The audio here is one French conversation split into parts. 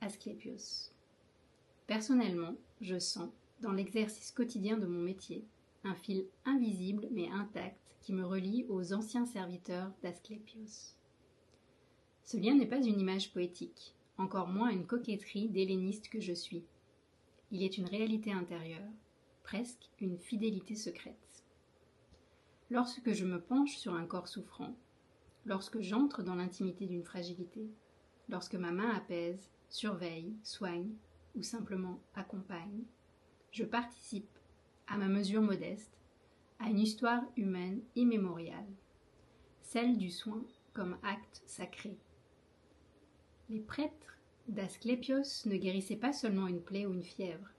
Asclépios. Personnellement, je sens, dans l'exercice quotidien de mon métier, un fil invisible mais intact qui me relie aux anciens serviteurs d'Asclépios. Ce lien n'est pas une image poétique, encore moins une coquetterie d'helléniste que je suis. Il est une réalité intérieure, presque une fidélité secrète. Lorsque je me penche sur un corps souffrant, lorsque j'entre dans l'intimité d'une fragilité, lorsque ma main apaise, surveille, soigne ou simplement accompagne, je participe, à ma mesure modeste, à une histoire humaine immémoriale, celle du soin comme acte sacré. Les prêtres d'Asclépios ne guérissaient pas seulement une plaie ou une fièvre,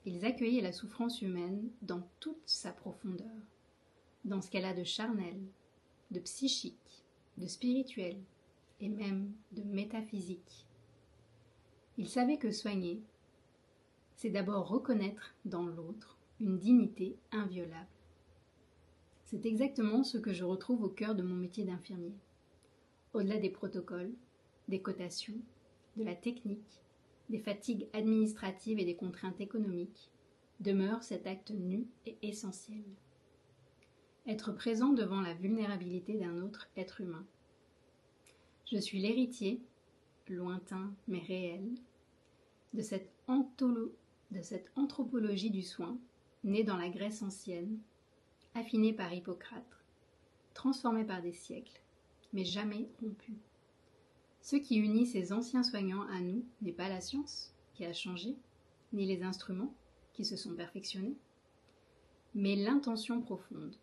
ils accueillaient la souffrance humaine dans toute sa profondeur, dans ce qu'elle a de charnel, de psychique, de spirituel et même de métaphysique. Ils savaient que soigner, c'est d'abord reconnaître dans l'autre une dignité inviolable. C'est exactement ce que je retrouve au cœur de mon métier d'infirmier. Au-delà des protocoles, des cotations, de la technique, des fatigues administratives et des contraintes économiques, demeure cet acte nu et essentiel. Être présent devant la vulnérabilité d'un autre être humain. Je suis l'héritier, lointain mais réel, de cette anthropologie du soin, née dans la Grèce ancienne, affinée par Hippocrate, transformée par des siècles, mais jamais rompue. Ce qui unit ces anciens soignants à nous n'est pas la science qui a changé, ni les instruments qui se sont perfectionnés, mais l'intention profonde.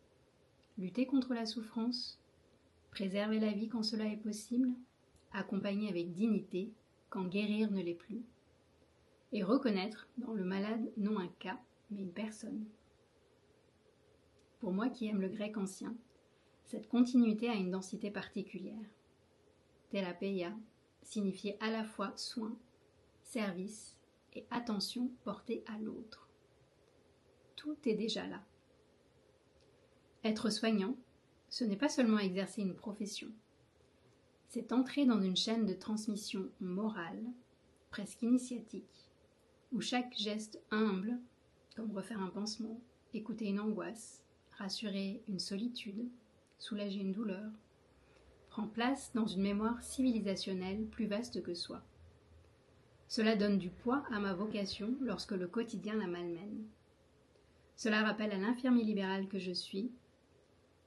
Lutter contre la souffrance, préserver la vie quand cela est possible, accompagner avec dignité quand guérir ne l'est plus, et reconnaître dans le malade non un cas, mais une personne. Pour moi qui aime le grec ancien, cette continuité a une densité particulière. Thérapeia signifiait à la fois soin, service et attention portée à l'autre. Tout est déjà là. Être soignant, ce n'est pas seulement exercer une profession, c'est entrer dans une chaîne de transmission morale, presque initiatique, où chaque geste humble, comme refaire un pansement, écouter une angoisse, rassurer une solitude, soulager une douleur, prend place dans une mémoire civilisationnelle plus vaste que soi. Cela donne du poids à ma vocation lorsque le quotidien la malmène. Cela rappelle à l'infirmier libéral que je suis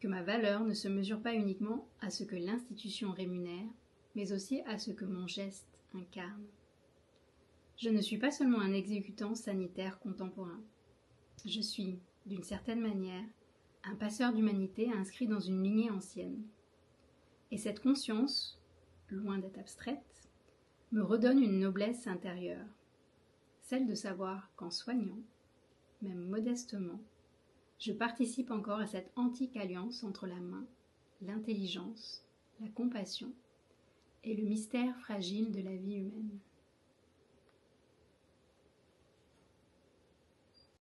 que ma valeur ne se mesure pas uniquement à ce que l'institution rémunère, mais aussi à ce que mon geste incarne. Je ne suis pas seulement un exécutant sanitaire contemporain. Je suis, d'une certaine manière, un passeur d'humanité inscrit dans une lignée ancienne. Et cette conscience, loin d'être abstraite, me redonne une noblesse intérieure, celle de savoir qu'en soignant, même modestement, je participe encore à cette antique alliance entre la main, l'intelligence, la compassion et le mystère fragile de la vie humaine.